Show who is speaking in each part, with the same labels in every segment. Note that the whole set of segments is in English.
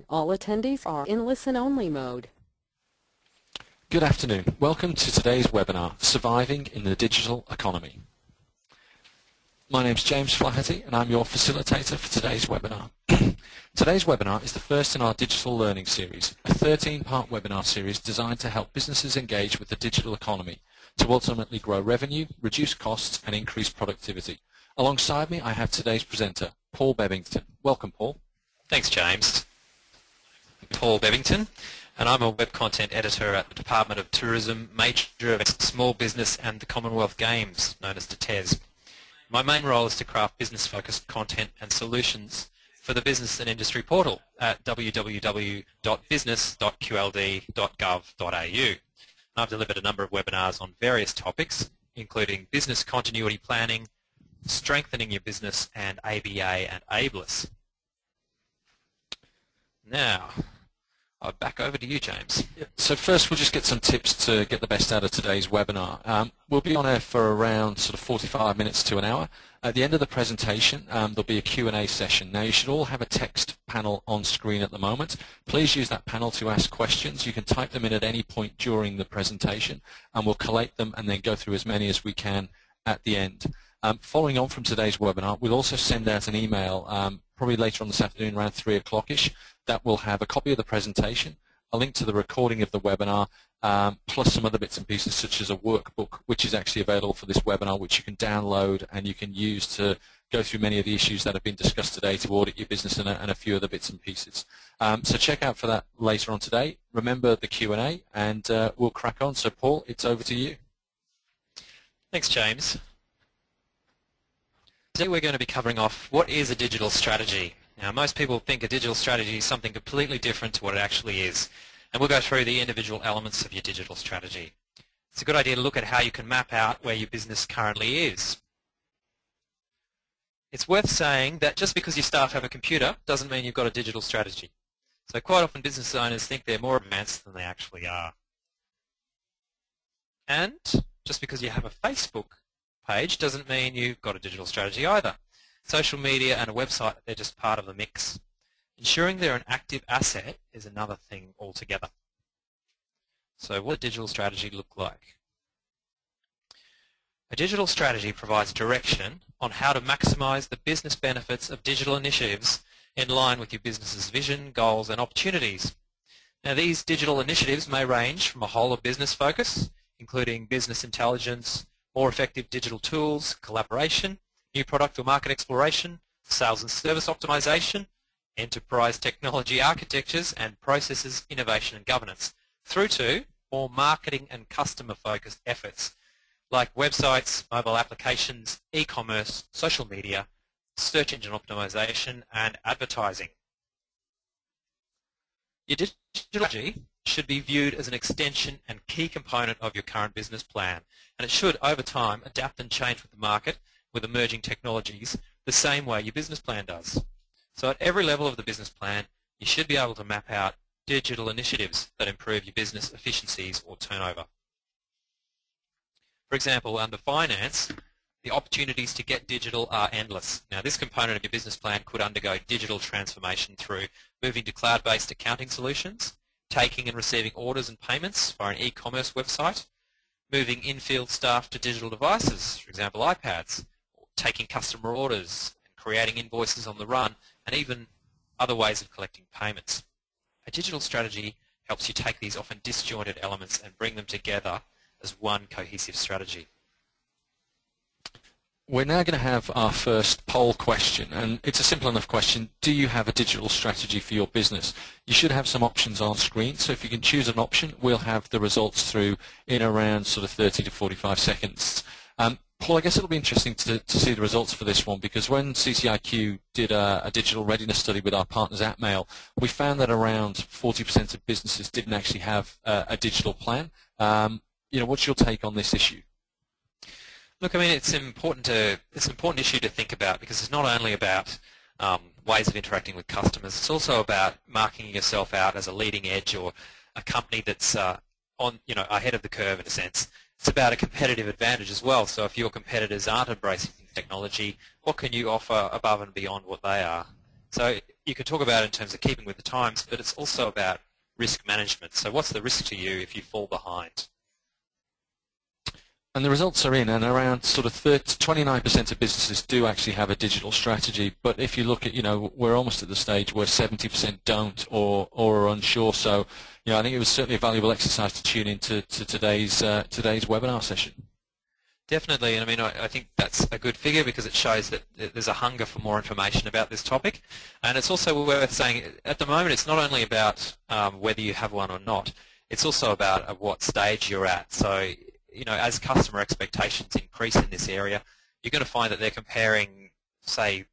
Speaker 1: All attendees are in listen-only mode.
Speaker 2: Good afternoon. Welcome to today's webinar, Surviving in the Digital Economy. My name is James Flaherty and I'm your facilitator for today's webinar. Today's webinar is the first in our digital learning series, a 13-part webinar series designed to help businesses engage with the digital economy to ultimately grow revenue, reduce costs and increase productivity. Alongside me I have today's presenter, Paul Bebbington. Welcome, Paul.
Speaker 3: Thanks, James. I'm Paul Bebbington, and I'm a web content editor at the Department of Tourism, Major of Small Business and the Commonwealth Games, known as DETES. My main role is to craft business-focused content and solutions for the Business and Industry portal at www.business.qld.gov.au. I've delivered a number of webinars on various topics, including business continuity planning, strengthening your business, and ABA and ABLIS. Now, back over to you, James.
Speaker 2: So first we'll just get some tips to get the best out of today's webinar. We'll be on air for around sort of 45 minutes to an hour. At the end of the presentation there'll be a Q&A session. Now you should all have a text panel on screen at the moment. Please use that panel to ask questions. You can type them in at any point during the presentation and we'll collate them and then go through as many as we can at the end. Following on from today's webinar, we'll also send out an email probably later on this afternoon around 3 o'clock-ish that will have a copy of the presentation, a link to the recording of the webinar, plus some other bits and pieces such as a workbook which is actually available for this webinar which you can download and you can use to go through many of the issues that have been discussed today to audit your business and a few other bits and pieces. So check out for that later on today. Remember the Q&A and we'll crack on. So Paul, it's over to you.
Speaker 3: Thanks, James. Today we're going to be covering off what is a digital strategy. Now most people think a digital strategy is something completely different to what it actually is, and we'll go through the individual elements of your digital strategy. It's a good idea to look at how you can map out where your business currently is. It's worth saying that just because your staff have a computer doesn't mean you've got a digital strategy. So quite often business owners think they're more advanced than they actually are. And just because you have a Facebook page doesn't mean you've got a digital strategy either. Social media and a website, they're just part of the mix. Ensuring they're an active asset is another thing altogether. So what does a digital strategy look like? A digital strategy provides direction on how to maximize the business benefits of digital initiatives in line with your business's vision, goals and opportunities. Now these digital initiatives may range from a whole of business focus, including business intelligence, more effective digital tools, collaboration, new product or market exploration, sales and service optimization, enterprise technology architectures and processes, innovation and governance, through to more marketing and customer-focused efforts like websites, mobile applications, e-commerce, social media, search engine optimization and advertising. Your digital strategy should be viewed as an extension and key component of your current business plan, and it should over time adapt and change with the market with emerging technologies the same way your business plan does. So at every level of the business plan, you should be able to map out digital initiatives that improve your business efficiencies or turnover. For example, under finance, the opportunities to get digital are endless. Now this component of your business plan could undergo digital transformation through moving to cloud-based accounting solutions, taking and receiving orders and payments via an e-commerce website, moving in-field staff to digital devices, for example iPads, taking customer orders, creating invoices on the run, and even other ways of collecting payments. A digital strategy helps you take these often disjointed elements and bring them together as one cohesive strategy.
Speaker 2: We're now going to have our first poll question, and it's a simple enough question. Do you have a digital strategy for your business? You should have some options on screen, so if you can choose an option, we'll have the results through in around sort of 30 to 45 seconds. Paul, I guess it'll be interesting to see the results for this one, because when CCIQ did a digital readiness study with our partners at Mail, we found that around 40% of businesses didn't actually have a digital plan. What's your take on this issue?
Speaker 3: Look, I mean, it's an important issue to think about, because it's not only about ways of interacting with customers, it's also about marking yourself out as a leading edge or a company that's ahead of the curve in a sense. It's about a competitive advantage as well. So if your competitors aren't embracing technology, what can you offer above and beyond what they are? So you can talk about it in terms of keeping with the times, but it's also about risk management. So what's the risk to you if you fall behind?
Speaker 2: And the results are in, and around sort of 29% of businesses do actually have a digital strategy. But if you look at, we're almost at the stage where 70% don't or are unsure. So, I think it was certainly a valuable exercise to tune into today's webinar session.
Speaker 3: Definitely, and I think that's a good figure because it shows that there's a hunger for more information about this topic. And it's also worth saying, at the moment, it's not only about whether you have one or not, it's also about at what stage you're at. So, as customer expectations increase in this area, you're going to find that they're comparing, say,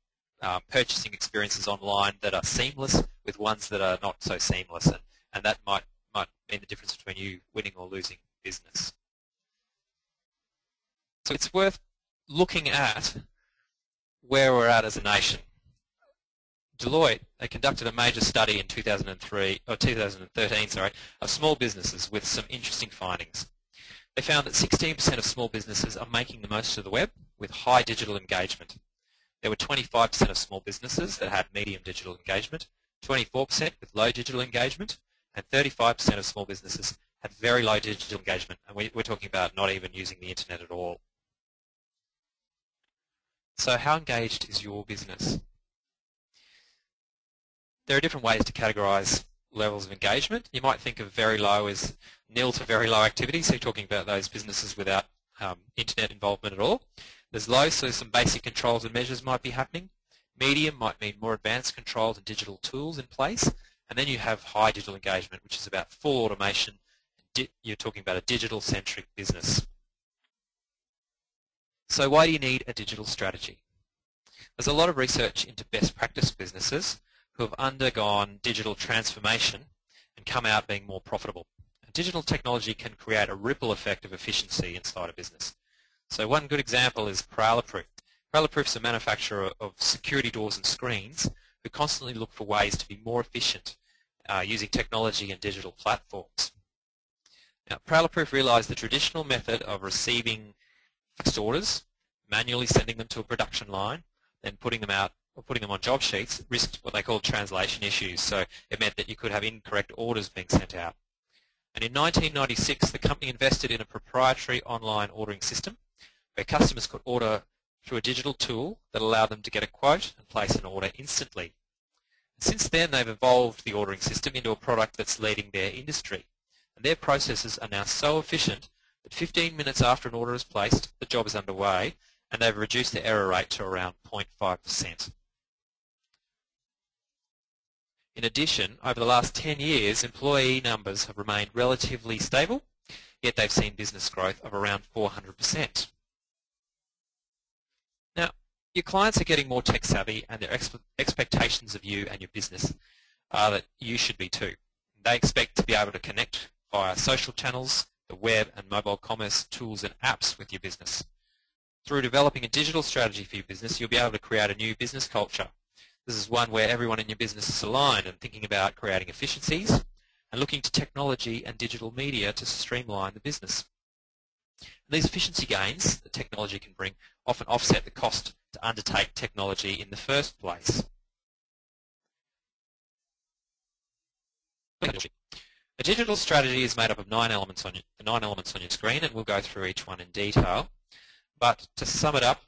Speaker 3: purchasing experiences online that are seamless with ones that are not so seamless, and that might mean the difference between you winning or losing business. So it's worth looking at where we're at as a nation. Deloitte, they conducted a major study in 2013, of small businesses with some interesting findings. They found that 16% of small businesses are making the most of the web with high digital engagement. There were 25% of small businesses that had medium digital engagement, 24% with low digital engagement, and 35% of small businesses had very low digital engagement. And we're talking about not even using the internet at all. So how engaged is your business? There are different ways to categorize levels of engagement. You might think of very low as nil to very low activity, so you're talking about those businesses without internet involvement at all. There's low, so some basic controls and measures might be happening. Medium might mean more advanced controls and digital tools in place. And then you have high digital engagement, which is about full automation. You're talking about a digital-centric business. So why do you need a digital strategy? There's a lot of research into best practice businesses who have undergone digital transformation and come out being more profitable. Digital technology can create a ripple effect of efficiency inside a business. So one good example is Prowler-Proof. Prowler-Proof is a manufacturer of security doors and screens who constantly look for ways to be more efficient using technology and digital platforms. Now, Prowler-Proof realized the traditional method of receiving fixed orders, manually sending them to a production line, then putting them out or putting them on job sheets risked what they called translation issues. So it meant that you could have incorrect orders being sent out. And in 1996, the company invested in a proprietary online ordering system where customers could order through a digital tool that allowed them to get a quote and place an order instantly. Since then, they've evolved the ordering system into a product that's leading their industry. And their processes are now so efficient that 15 minutes after an order is placed, the job is underway, and they've reduced the error rate to around 0.5%. In addition, over the last 10 years, employee numbers have remained relatively stable, yet they've seen business growth of around 400%. Now, your clients are getting more tech savvy, and their expectations of you and your business are that you should be too. They expect to be able to connect via social channels, the web and mobile commerce tools and apps with your business. Through developing a digital strategy for your business, you'll be able to create a new business culture. This is one where everyone in your business is aligned and thinking about creating efficiencies and looking to technology and digital media to streamline the business. And these efficiency gains that technology can bring often offset the cost to undertake technology in the first place. A digital strategy is made up of 9 elements on your screen, and we'll go through each one in detail. But to sum it up,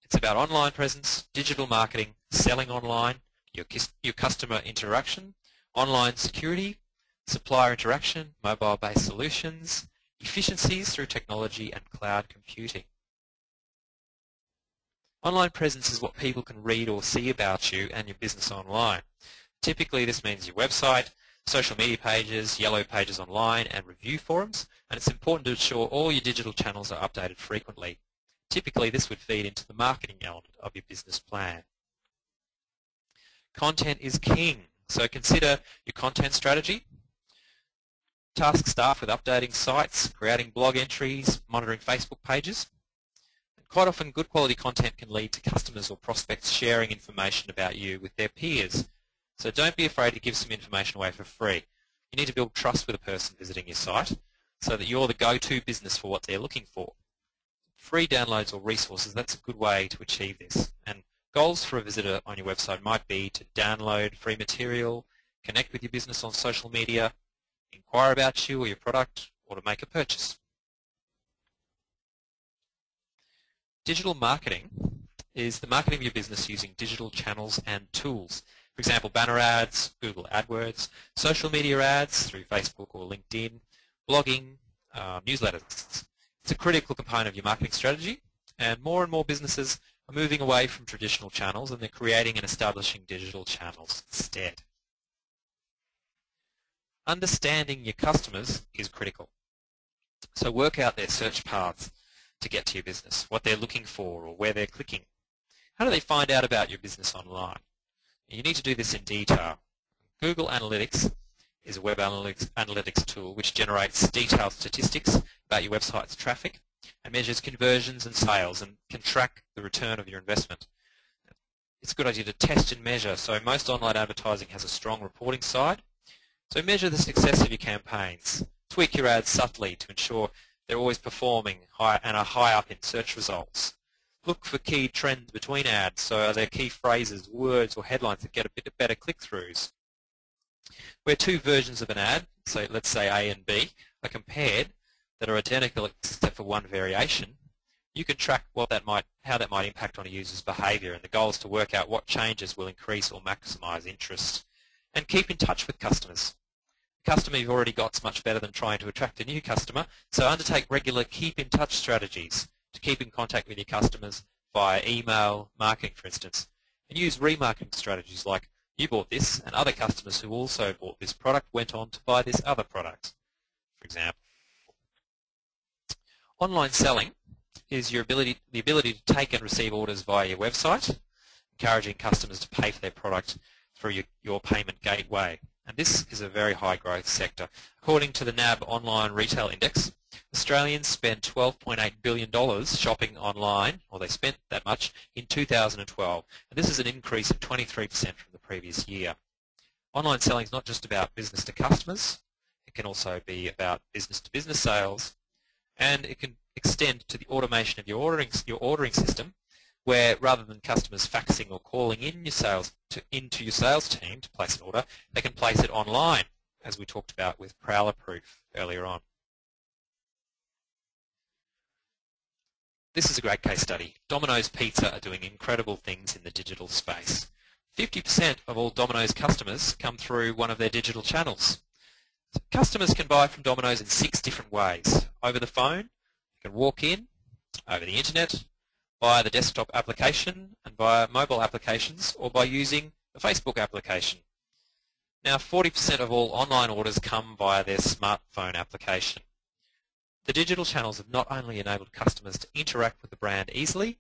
Speaker 3: it's about online presence, digital marketing, selling online, your customer interaction, online security, supplier interaction, mobile-based solutions, efficiencies through technology, and cloud computing. Online presence is what people can read or see about you and your business online. Typically, this means your website, social media pages, yellow pages online, and review forums, and it's important to ensure all your digital channels are updated frequently. Typically, this would feed into the marketing element of your business plan. Content is king, so consider your content strategy. Task staff with updating sites, creating blog entries, monitoring Facebook pages. And quite often, good quality content can lead to customers or prospects sharing information about you with their peers. So don't be afraid to give some information away for free. You need to build trust with a person visiting your site so that you're the go-to business for what they're looking for. Free downloads or resources, that's a good way to achieve this. And Goals for a visitor on your website might be to download free material, connect with your business on social media, inquire about you or your product, or to make a purchase. Digital marketing is the marketing of your business using digital channels and tools. For example, banner ads, Google AdWords, social media ads through Facebook or LinkedIn, blogging, newsletters. It's a critical component of your marketing strategy, and more businesses are moving away from traditional channels and they're creating and establishing digital channels instead. Understanding your customers is critical. So work out their search paths to get to your business, what they're looking for or where they're clicking. How do they find out about your business online? You need to do this in detail. Google Analytics is a web analytics tool which generates detailed statistics about your website's traffic and measures conversions and sales and can track the return of your investment. It's a good idea to test and measure. So most online advertising has a strong reporting side. So measure the success of your campaigns. Tweak your ads subtly to ensure they're always performing high and are high up in search results. Look for key trends between ads. So are there key phrases, words or headlines that get a bit better click-throughs? Where two versions of an ad, so let's say A and B, are compared that are identical except for one variation, you can track how that might impact on a user's behaviour, and the goal is to work out what changes will increase or maximise interest. And keep in touch with customers. A customer you've already got is much better than trying to attract a new customer, so undertake regular keep-in-touch strategies to keep in contact with your customers via email marketing, for instance, and use remarketing strategies like you bought this and other customers who also bought this product went on to buy this other product, for example. Online selling is the ability to take and receive orders via your website, encouraging customers to pay for their product through your payment gateway. And this is a very high growth sector. According to the NAB Online Retail Index, Australians spent $12.8 billion shopping online, or they spent that much, in 2012. And this is an increase of 23% from the previous year. Online selling is not just about business to customers, it can also be about business to business sales, and it can extend to the automation of your ordering system, where rather than customers faxing or calling in into your sales team to place an order, they can place it online, as we talked about with Prowler Proof earlier on. This is a great case study. Domino's Pizza are doing incredible things in the digital space. 50% of all Domino's customers come through one of their digital channels. So customers can buy from Domino's in 6 different ways. Over the phone, you can walk in, over the internet, via the desktop application and via mobile applications, or by using the Facebook application. Now 40% of all online orders come via their smartphone application. The digital channels have not only enabled customers to interact with the brand easily,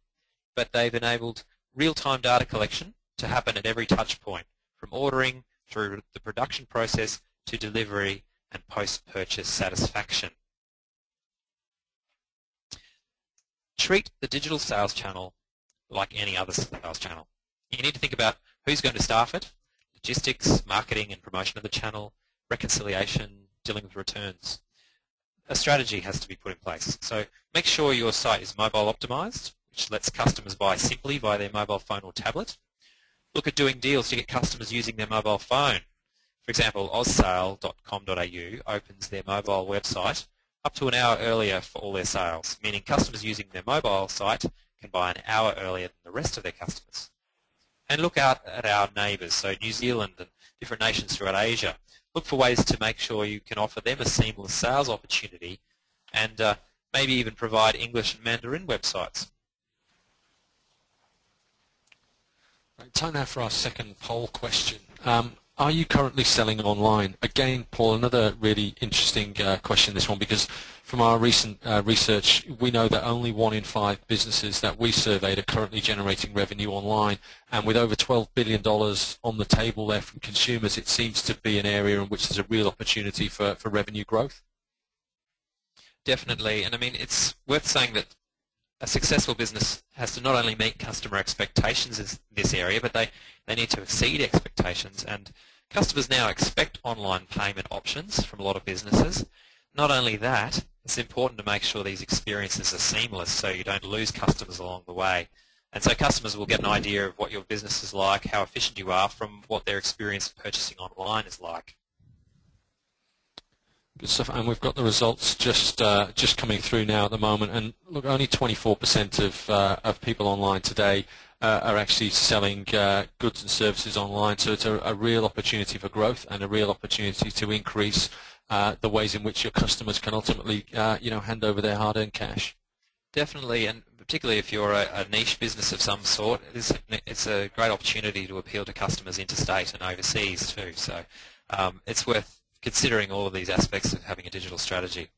Speaker 3: but they've enabled real-time data collection to happen at every touch point, from ordering through the production process to delivery and post-purchase satisfaction. Treat the digital sales channel like any other sales channel. You need to think about who's going to staff it, logistics, marketing and promotion of the channel, reconciliation, dealing with returns. A strategy has to be put in place. So make sure your site is mobile optimized, which lets customers buy simply via their mobile phone or tablet. Look at doing deals to get customers using their mobile phone. For example, aussale.com.au opens their mobile website up to an hour earlier for all their sales, meaning customers using their mobile site can buy an hour earlier than the rest of their customers. And look out at our neighbours, so New Zealand and different nations throughout Asia. Look for ways to make sure you can offer them a seamless sales opportunity and maybe even provide English and Mandarin websites.
Speaker 2: Right, time now for our second poll question. Are you currently selling online? Again, Paul, another really interesting question, this one, because from our recent research, we know that only 1 in 5 businesses that we surveyed are currently generating revenue online. And with over $12 billion on the table there from consumers, it seems to be an area in which there's a real opportunity for revenue growth.
Speaker 3: Definitely. And I mean, it's worth saying that a successful business has to not only meet customer expectations in this area, but they need to exceed expectations. And customers now expect online payment options from a lot of businesses. Not only that, it's important to make sure these experiences are seamless so you don't lose customers along the way. And so customers will get an idea of what your business is like, how efficient you are, from what their experience of purchasing online is like.
Speaker 2: Good stuff, and we've got the results just coming through now at the moment. And look, only 24% of people online today are actually selling goods and services online. So it's a real opportunity for growth and a real opportunity to increase the ways in which your customers can ultimately, hand over their hard-earned cash.
Speaker 3: Definitely, and particularly if you're a niche business of some sort, it's a great opportunity to appeal to customers interstate and overseas too. So it's worth considering all of these aspects of having a digital strategy.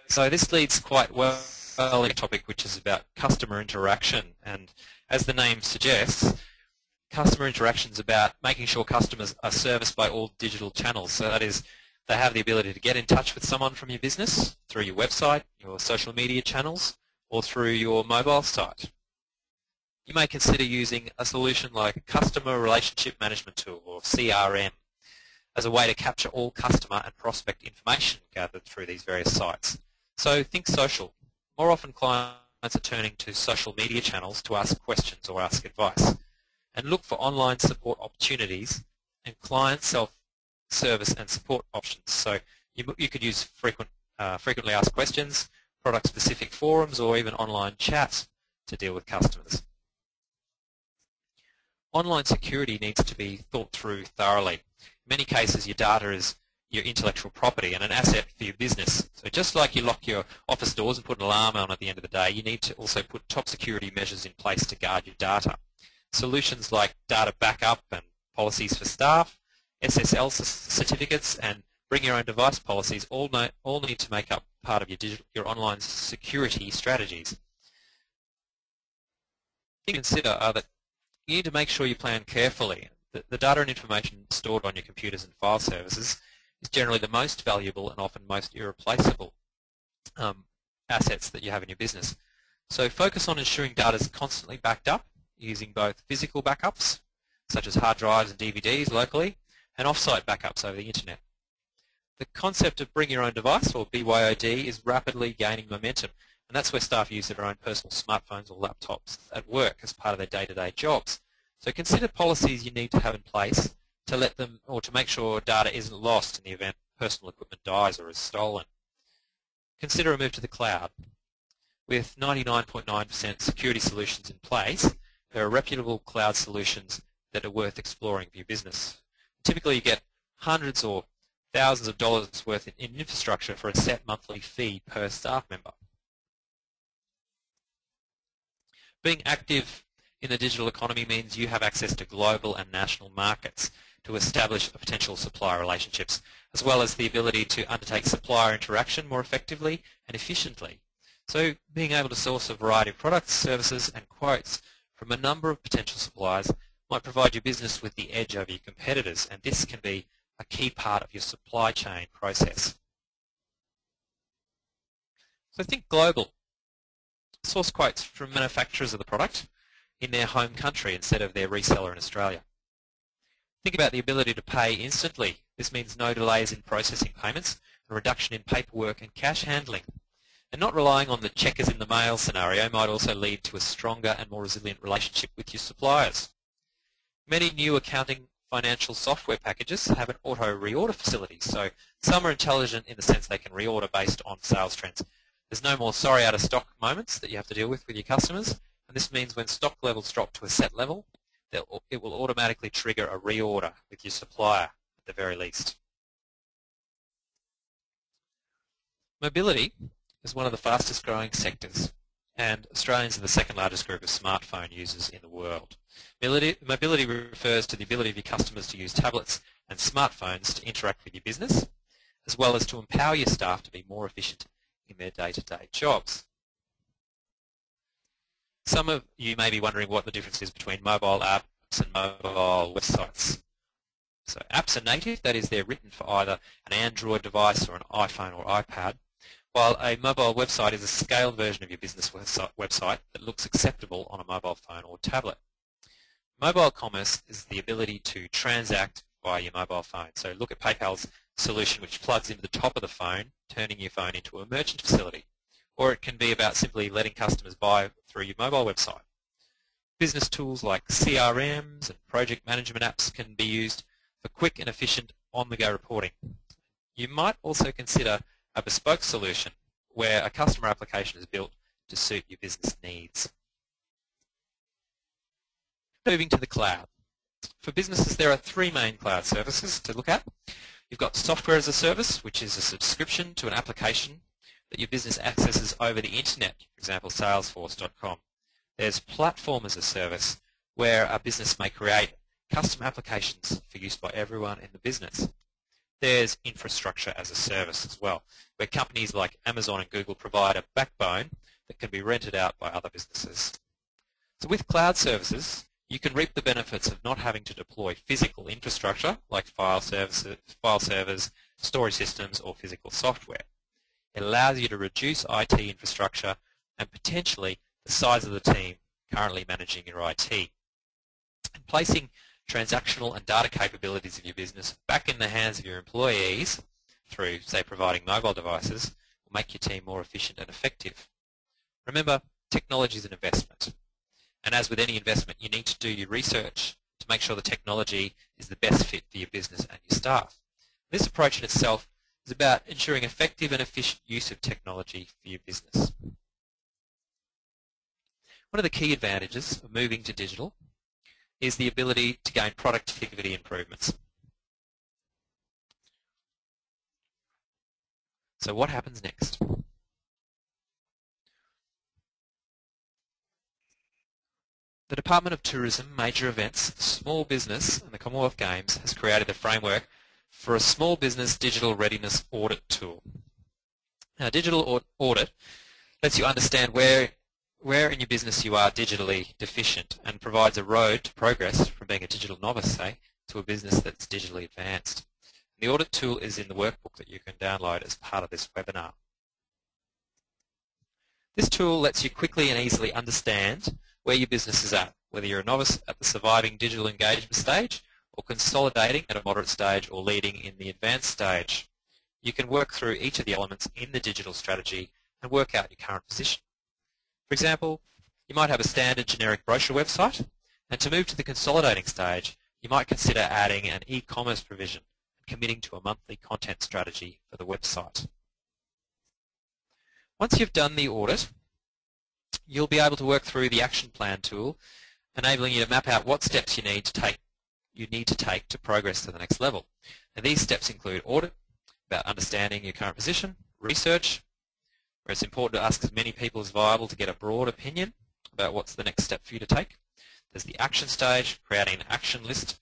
Speaker 3: So this leads quite well to a topic which is about customer interaction. And as the name suggests, customer interaction is about making sure customers are serviced by all digital channels. So that is, they have the ability to get in touch with someone from your business through your website, your social media channels, or through your mobile site. You may consider using a solution like a Customer Relationship Management Tool, or CRM, as a way to capture all customer and prospect information gathered through these various sites. So think social. More often clients are turning to social media channels to ask questions or ask advice, and look for online support opportunities and client self-service and support options. So you could use frequently asked questions, product-specific forums, or even online chat to deal with customers. Online security needs to be thought through thoroughly. In many cases, your data is your intellectual property and an asset for your business. So just like you lock your office doors and put an alarm on at the end of the day, you need to also put top security measures in place to guard your data. Solutions like data backup and policies for staff, SSL certificates, and bring your own device policies all need to make up part of your online security strategies. You consider are that you need to make sure you plan carefully. The data and information stored on your computers and file services is generally the most valuable and often most irreplaceable assets that you have in your business. So focus on ensuring data is constantly backed up using both physical backups, such as hard drives and DVDs locally, and off-site backups over the internet. The concept of bring your own device, or BYOD, is rapidly gaining momentum, and that's where staff use their own personal smartphones or laptops at work as part of their day-to-day jobs. So consider policies you need to have in place to let them, or to make sure data isn't lost in the event personal equipment dies or is stolen. Consider a move to the cloud. With 99.9% security solutions in place, there are reputable cloud solutions that are worth exploring for your business. Typically you get hundreds or thousands of dollars worth in infrastructure for a set monthly fee per staff member. Being active in the digital economy means you have access to global and national markets to establish potential supplier relationships, as well as the ability to undertake supplier interaction more effectively and efficiently. So being able to source a variety of products, services, and quotes from a number of potential suppliers might provide your business with the edge over your competitors, and this can be a key part of your supply chain process. So think global. Source quotes from manufacturers of the product in their home country instead of their reseller in Australia. Think about the ability to pay instantly. This means no delays in processing payments, a reduction in paperwork and cash handling. And not relying on the checkers in the mail scenario might also lead to a stronger and more resilient relationship with your suppliers. Many new accounting financial software packages have an auto reorder facility, so some are intelligent in the sense they can reorder based on sales trends. There's no more sorry out of stock moments that you have to deal with your customers, and this means when stock levels drop to a set level, it will automatically trigger a reorder with your supplier at the very least. Mobility is one of the fastest growing sectors, and Australians are the second largest group of smartphone users in the world. Mobility refers to the ability of your customers to use tablets and smartphones to interact with your business, as well as to empower your staff to be more efficient in their day-to-day jobs. Some of you may be wondering what the difference is between mobile apps and mobile websites. So apps are native, that is they're written for either an Android device or an iPhone or iPad, while a mobile website is a scaled version of your business website that looks acceptable on a mobile phone or tablet. Mobile commerce is the ability to transact via your mobile phone. So look at PayPal's solution which plugs into the top of the phone, turning your phone into a merchant facility. Or it can be about simply letting customers buy through your mobile website. Business tools like CRMs and project management apps can be used for quick and efficient on-the-go reporting. You might also consider a bespoke solution where a customer application is built to suit your business needs. Moving to the cloud. For businesses, there are three main cloud services to look at. You've got software as a service, which is a subscription to an application that your business accesses over the internet, for example, salesforce.com. There's platform as a service, where a business may create custom applications for use by everyone in the business. There's infrastructure as a service as well, where companies like Amazon and Google provide a backbone that can be rented out by other businesses. So with cloud services, you can reap the benefits of not having to deploy physical infrastructure like file servers, storage systems, or physical software. It allows you to reduce IT infrastructure and potentially the size of the team currently managing your IT. And placing transactional and data capabilities of your business back in the hands of your employees through, say, providing mobile devices will make your team more efficient and effective. Remember, technology is an investment. And as with any investment, you need to do your research to make sure the technology is the best fit for your business and your staff. This approach in itself is about ensuring effective and efficient use of technology for your business. One of the key advantages of moving to digital is the ability to gain productivity improvements. So what happens next? The Department of Tourism, Major Events, Small Business and the Commonwealth Games has created a framework for a small business digital readiness audit tool. Now, digital audit lets you understand where in your business you are digitally deficient and provides a road to progress from being a digital novice, say, to a business that's digitally advanced. The audit tool is in the workbook that you can download as part of this webinar. This tool lets you quickly and easily understand where your business is at, whether you're a novice at the surviving digital engagement stage or consolidating at a moderate stage or leading in the advanced stage. You can work through each of the elements in the digital strategy and work out your current position. For example, you might have a standard generic brochure website, and to move to the consolidating stage, you might consider adding an e-commerce provision and committing to a monthly content strategy for the website. Once you've done the audit, you'll be able to work through the action plan tool, enabling you to map out what steps you need to take to progress to the next level. Now, these steps include audit, about understanding your current position, research, where it's important to ask as many people as viable to get a broad opinion about what's the next step for you to take. There's the action stage, creating an action list of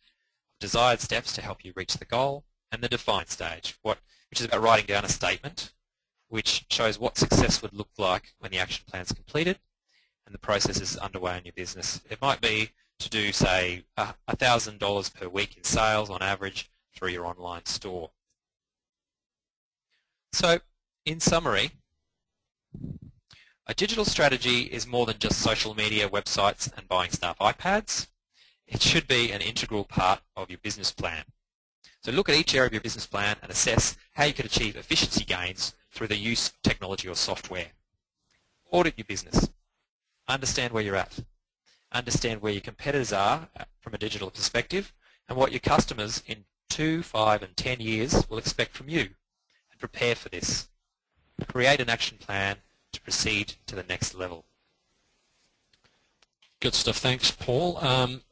Speaker 3: desired steps to help you reach the goal, and the define stage, which is about writing down a statement which shows what success would look like when the action plan is completed and the process is underway in your business. It might be to do, say, $1,000 per week in sales on average through your online store. So, in summary, a digital strategy is more than just social media, websites, and buying staff iPads. It should be an integral part of your business plan. So look at each area of your business plan and assess how you could achieve efficiency gains through the use of technology or software. Audit your business. Understand where you're at. Understand where your competitors are from a digital perspective and what your customers in 2, 5, and 10 years will expect from you. And prepare for this. Create an action plan to proceed to the next level.
Speaker 2: Good stuff. Thanks, Paul.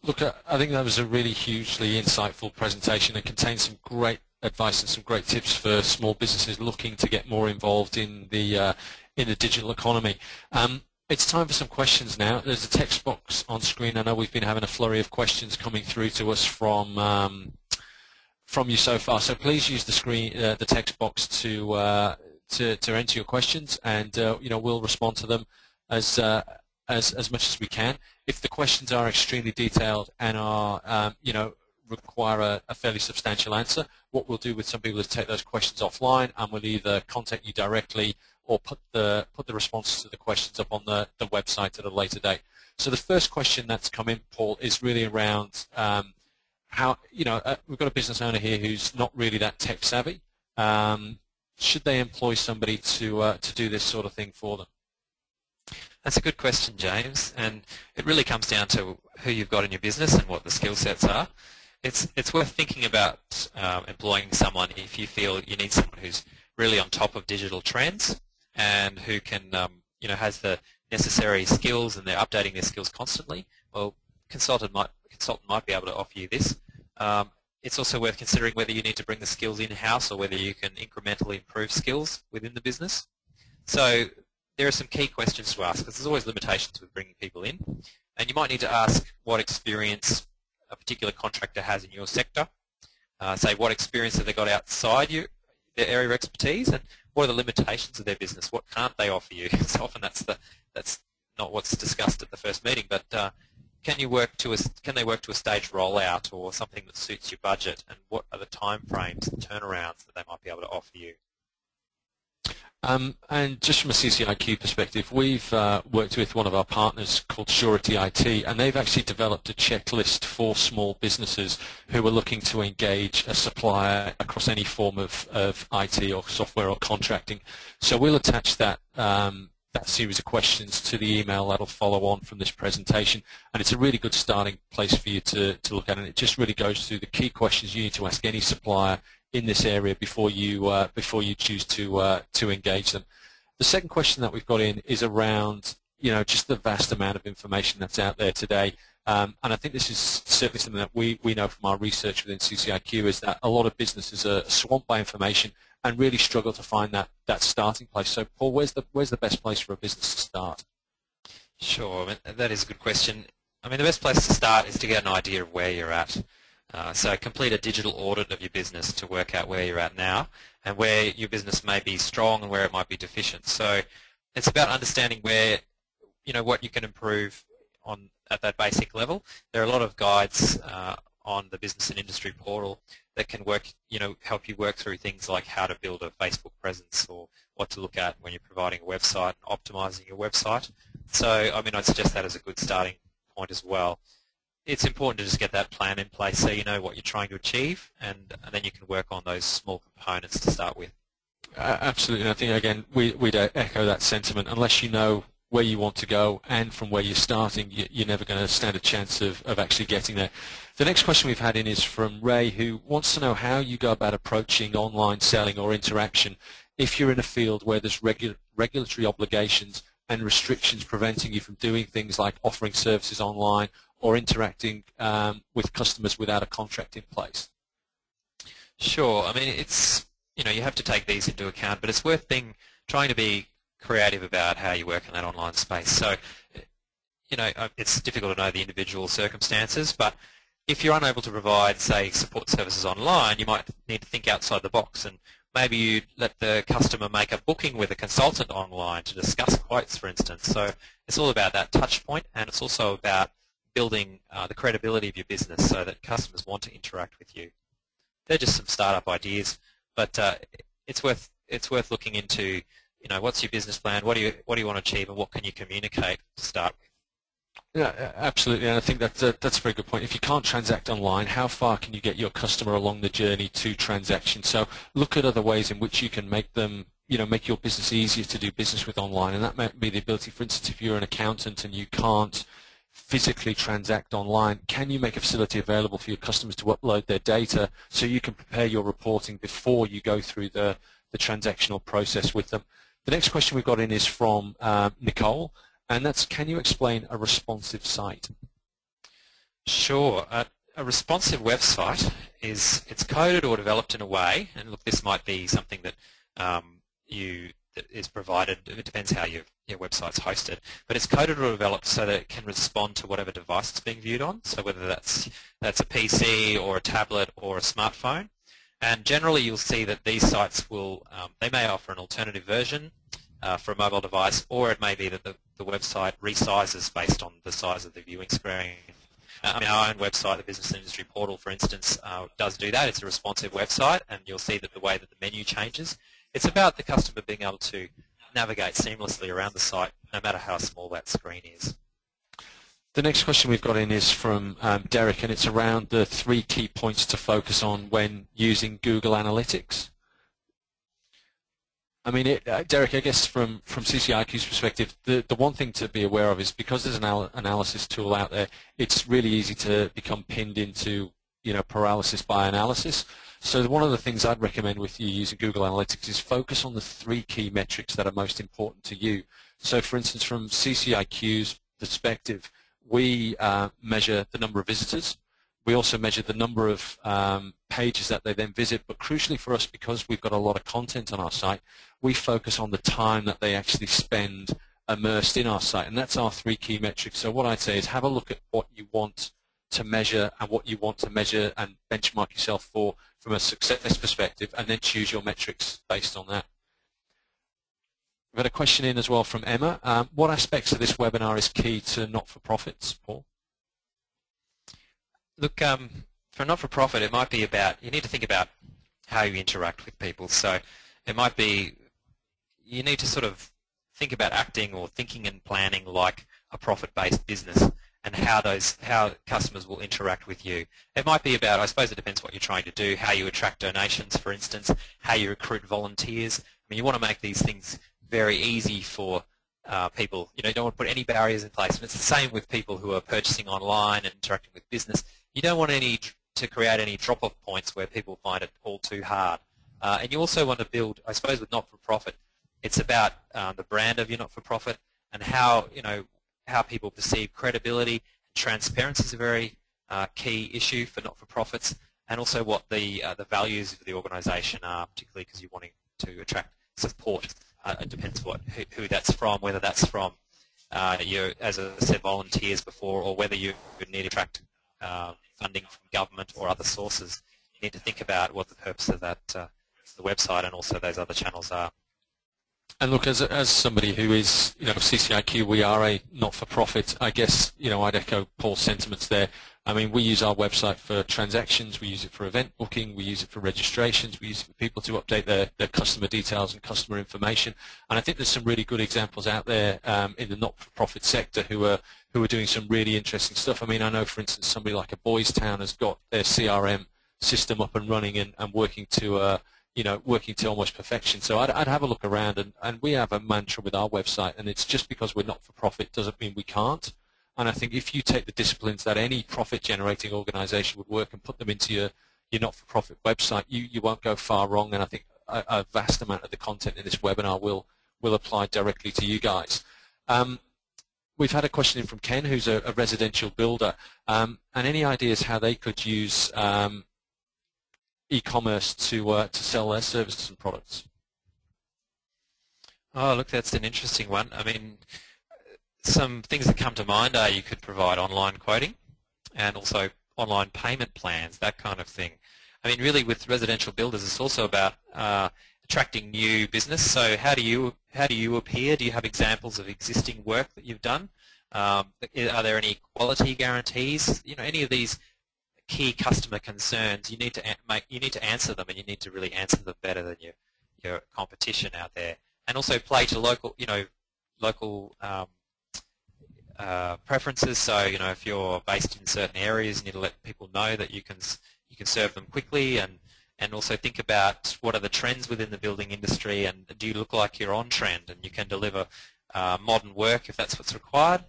Speaker 2: Look, I think that was a really hugely insightful presentation and contains some great advice and some great tips for small businesses looking to get more involved in the digital economy. It's time for some questions now. There's a text box on screen. I know we've been having a flurry of questions coming through to us from you so far. So please use the text box to enter your questions, and we'll respond to them as much as we can. If the questions are extremely detailed and are require a fairly substantial answer, what we'll do with some people is take those questions offline, and we'll either contact you directly or put the responses to the questions up on the website at a later date. So the first question that's come in, Paul, is really around how we've got a business owner here who's not really that tech savvy. Should they employ somebody to do this sort of thing for them?
Speaker 3: That's a good question, James, and it really comes down to who you've got in your business and what the skill sets are. It's worth thinking about employing someone if you feel you need someone who's really on top of digital trends and who can, has the necessary skills and they're updating their skills constantly. Well, consultant might be able to offer you this. It's also worth considering whether you need to bring the skills in-house or whether you can incrementally improve skills within the business. So there are some key questions to ask because there's always limitations with bringing people in. And you might need to ask what experience a particular contractor has in your sector. Say what experience have they got outside their area of expertise, and what are the limitations of their business? What can't they offer you? So often that's not what's discussed at the first meeting, but can they work to a staged rollout or something that suits your budget, and what are the time frames and turnarounds that they might be able to offer you?
Speaker 2: And just from a CCIQ perspective, we've worked with one of our partners called Surety IT, and they've actually developed a checklist for small businesses who are looking to engage a supplier across any form of IT or software or contracting. So we'll attach that series of questions to the email that'll follow on from this presentation, and it's a really good starting place for you to look at, and it just really goes through the key questions you need to ask any supplier in this area before you choose to engage them. The second question that we've got in is around just the vast amount of information that's out there today, and I think this is certainly something that we know from our research within CCIQ is that a lot of businesses are swamped by information and really struggle to find that starting place. So Paul, where's the best place for a business to start?
Speaker 3: Sure, I mean, that is a good question. I mean, the best place to start is to get an idea of where you're at. So complete a digital audit of your business to work out where you're at now and where your business may be strong and where it might be deficient. So it's about understanding where, what you can improve on at that basic level. There are a lot of guides on the business and industry portal that can help you work through things like how to build a Facebook presence or what to look at when you're providing a website and optimizing your website. So, I mean, I'd suggest that as a good starting point as well. It's important to just get that plan in place so you know what you're trying to achieve, and then you can work on those small components to start with.
Speaker 2: Absolutely. I think, again, we'd echo that sentiment. Unless you know where you want to go and from where you're starting, you're never going to stand a chance of actually getting there. The next question we've had in is from Ray, who wants to know how you go about approaching online selling or interaction if you're in a field where there's regulatory obligations and restrictions preventing you from doing things like offering services online or interacting with customers without a contract in place.
Speaker 3: Sure. I mean, it's you have to take these into account, but it's worth trying to be creative about how you work in that online space. So, it's difficult to know the individual circumstances, but if you're unable to provide, say, support services online, you might need to think outside the box, and maybe you let the customer make a booking with a consultant online to discuss quotes, for instance. So it's all about that touch point, and it's also about building the credibility of your business so that customers want to interact with you. They're just some startup ideas, but it's worth looking into. What's your business plan? What do you want to achieve, and what can you communicate to start with?
Speaker 2: Yeah, absolutely, and I think that's a very good point. If you can't transact online, how far can you get your customer along the journey to transaction? So look at other ways in which you can make them, make your business easier to do business with online, and that might be the ability, for instance, if you're an accountant and you can't physically transact online, can you make a facility available for your customers to upload their data so you can prepare your reporting before you go through the transactional process with them? The next question we've got in is from Nicole, and that's, can you explain a responsive site?
Speaker 3: Sure. A responsive website it's coded or developed in a way, and look, this might be something that that is provided. It depends how your website's hosted, but it's coded or developed so that it can respond to whatever device it's being viewed on. So whether that's a PC or a tablet or a smartphone. And generally, you'll see that these sites will they may offer an alternative version for a mobile device, or it may be that the website resizes based on the size of the viewing screen. Our own website, the Business and Industry Portal, for instance, does do that. It's a responsive website, and you'll see that the way that the menu changes. It's about the customer being able to navigate seamlessly around the site, no matter how small that screen is.
Speaker 2: The next question we've got in is from Derek, and it's around the 3 key points to focus on when using Google Analytics. I mean, Derek, I guess from CCIQ's perspective, the one thing to be aware of is because there's an analysis tool out there, it's really easy to become pinned into, paralysis by analysis. So one of the things I'd recommend with you using Google Analytics is focus on the 3 key metrics that are most important to you. So for instance, from CCIQ's perspective, we measure the number of visitors. We also measure the number of pages that they then visit, but crucially for us, because we've got a lot of content on our site, we focus on the time that they actually spend immersed in our site, and that's our 3 key metrics. So what I'd say is have a look at what you want to measure and what you want to measure and benchmark yourself for from a success perspective, and then choose your metrics based on that. We've had a question in as well from Emma. What aspects of this webinar is key to not-for-profits, Paul?
Speaker 3: Look, for a not-for-profit, it might be about, you need to think about how you interact with people. So it might be, you need to sort of think about acting or thinking and planning like a profit-based business, and how customers will interact with you. It might be about, I suppose it depends what you're trying to do, how you attract donations, for instance, how you recruit volunteers. I mean, you want to make these things very easy for people. You don't want to put any barriers in place. And it's the same with people who are purchasing online and interacting with business. You don't want to create any drop-off points where people find it all too hard. And you also want to build, I suppose with not-for-profit, it's about the brand of your not-for-profit and how people perceive credibility. Transparency is a very key issue for not-for-profits, and also what the values of the organisation are, particularly because you're wanting to attract support. It depends who that's from, whether that's from as I said, volunteers before, or whether you need to attract funding from government or other sources. You need to think about what the purpose of that the website and also those other channels are.
Speaker 2: And look, as somebody who is, CCIQ, we are a not-for-profit. I guess, I'd echo Paul's sentiments there. I mean, we use our website for transactions, we use it for event booking, we use it for registrations, we use it for people to update their customer details and customer information. And I think there's some really good examples out there in the not-for-profit sector who are doing some really interesting stuff. I mean, I know, for instance, somebody like a Boys Town has got their CRM system up and running and working to working to almost perfection. So I'd have a look around, and we have a mantra with our website, and it's just because we're not-for-profit doesn't mean we can't. And I think if you take the disciplines that any profit-generating organisation would work and put them into your not-for-profit website, you won't go far wrong, and I think a vast amount of the content in this webinar will apply directly to you guys. We've had a question in from Ken, who's a residential builder, and any ideas how they could use e-commerce to sell their services and products?
Speaker 3: Oh, look, that's an interesting one. I mean, some things that come to mind are you could provide online quoting and also online payment plans, that kind of thing. I mean, really with residential builders, it's also about attracting new business. So how do you appear? Do you have examples of existing work that you've done? Are there any quality guarantees? Any of these key customer concerns, you need to answer them, and you need to really answer them better than your competition out there. And also play to local preferences. So if you're based in certain areas, you need to let people know that you can serve them quickly, and also think about what are the trends within the building industry, and do you look like you're on trend and you can deliver modern work if that's what's required.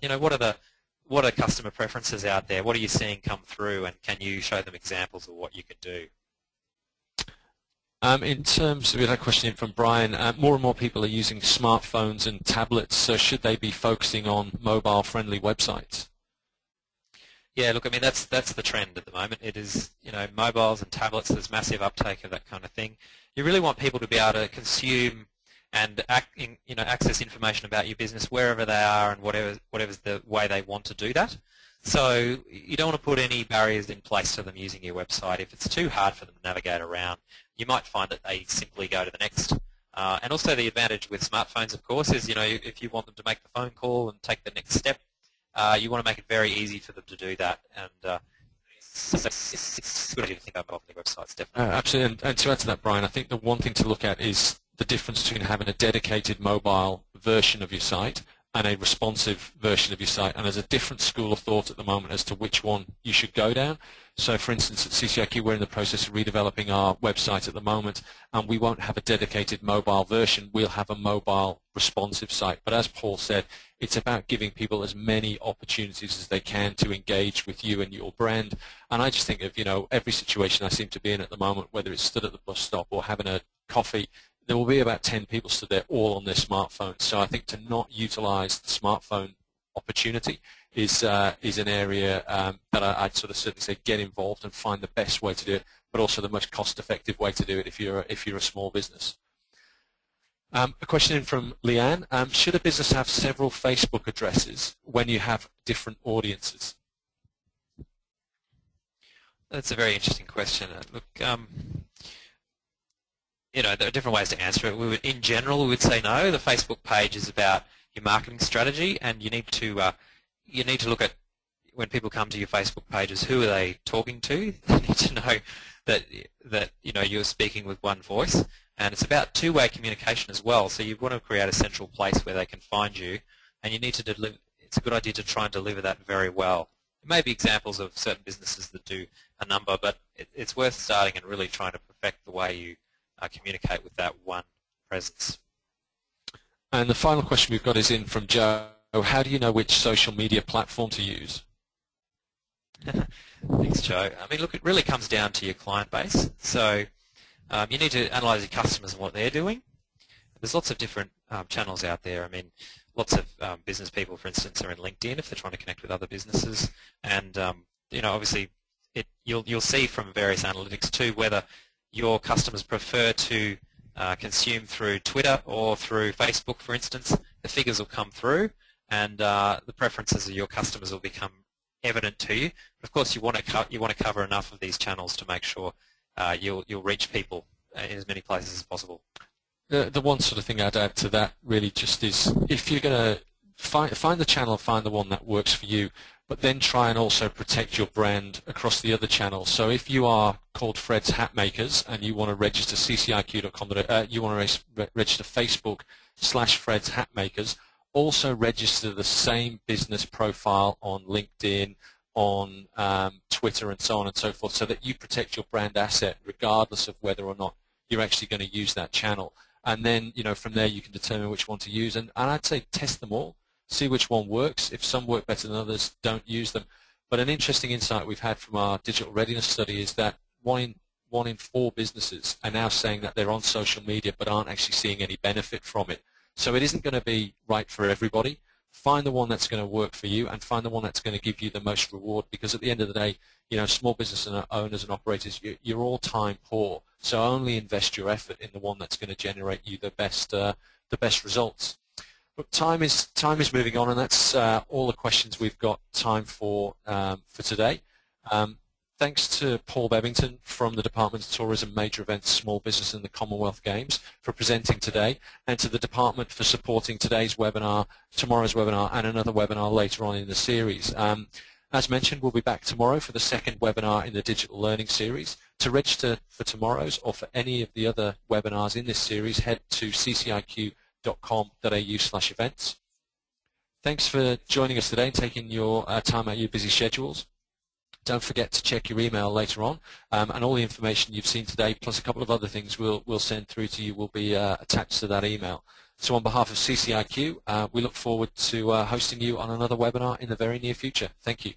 Speaker 3: What are customer preferences out there? What are you seeing come through, and can you show them examples of what you could do?
Speaker 2: In terms, we had a question in from Brian. More and more people are using smartphones and tablets, so should they be focusing on mobile-friendly websites?
Speaker 3: Yeah, look, I mean, that's the trend at the moment. It is, mobiles and tablets, there's massive uptake of that kind of thing. You really want people to be able to consume and access information about your business wherever they are and whatever's the way they want to do that. So you don't want to put any barriers in place to them using your website. If it's too hard for them to navigate around, you might find that they simply go to the next. And also the advantage with smartphones, of course, is if you want them to make the phone call and take the next step, you want to make it very easy for them to do that. And it's good to think about the websites, definitely.
Speaker 2: Absolutely. And to add to that, Brian, I think the one thing to look at is the difference between having a dedicated mobile version of your site and a responsive version of your site. And there's a different school of thought at the moment as to which one you should go down. So for instance, at CCIQ, we're in the process of redeveloping our website at the moment, and we won't have a dedicated mobile version. We'll have a mobile responsive site. But as Paul said, it's about giving people as many opportunities as they can to engage with you and your brand. And I just think of, every situation I seem to be in at the moment, whether it's stood at the bus stop or having a coffee, there will be about 10 people stood there all on their smartphones. So I think to not utilize the smartphone opportunity is an area that I'd sort of certainly say get involved and find the best way to do it, but also the most cost-effective way to do it if you're a small business. A question in from Leanne. Should a business have several Facebook addresses when you have different audiences?
Speaker 3: That's a very interesting question. Look, there are different ways to answer it. In general, we would say no. The Facebook page is about your marketing strategy, and you need to look at, when people come to your Facebook pages, who are they talking to? They need to know that you're speaking with one voice, and it's about two-way communication as well. So you want to create a central place where they can find you, and you need to deliver. It's a good idea to try and deliver that very well. There may be examples of certain businesses that do a number, but it's worth starting and really trying to perfect the way you communicate with that one presence.
Speaker 2: And the final question we've got is in from Joe. How do you know which social media platform to use?
Speaker 3: Thanks, Joe. I mean, look, it really comes down to your client base. So you need to analyze your customers and what they're doing. There's lots of different channels out there. I mean, lots of business people, for instance, are in LinkedIn if they're trying to connect with other businesses. And, obviously you'll see from various analytics too whether your customers prefer to consume through Twitter or through Facebook, for instance. The figures will come through, and the preferences of your customers will become evident to you. But of course, you want to cover enough of these channels to make sure you'll reach people in as many places as possible.
Speaker 2: The one sort of thing I'd add to that really just is, if you're going to find the channel, find the one that works for you, but then try and also protect your brand across the other channels. So if you are called Fred's Hat Makers and you want to register cciq.com, you want to register Facebook/Fred's Hat Makers, also register the same business profile on LinkedIn, on Twitter, and so on and so forth, so that you protect your brand asset regardless of whether or not you're actually going to use that channel. And then, from there you can determine which one to use. And I'd say test them all. See which one works. If some work better than others, don't use them. But an interesting insight we've had from our digital readiness study is that one in four businesses are now saying that they're on social media but aren't actually seeing any benefit from it. So it isn't going to be right for everybody. Find the one that's going to work for you, and find the one that's going to give you the most reward, because at the end of the day, small business owners and operators, you're all time poor. So only invest your effort in the one that's going to generate you the best results. But time is moving on, and that's all the questions we've got time for today. Thanks to Paul Bebbington from the Department of Tourism, Major Events, Small Business and the Commonwealth Games for presenting today, and to the Department for supporting today's webinar, tomorrow's webinar, and another webinar later on in the series. As mentioned, we'll be back tomorrow for the second webinar in the Digital Learning Series. To register for tomorrow's or for any of the other webinars in this series, head to cciq.com.au/events. Thanks for joining us today and taking your time out of your busy schedules. Don't forget to check your email later on, and all the information you've seen today, plus a couple of other things we'll send through to you, will be attached to that email. So on behalf of CCIQ, we look forward to hosting you on another webinar in the very near future. Thank you.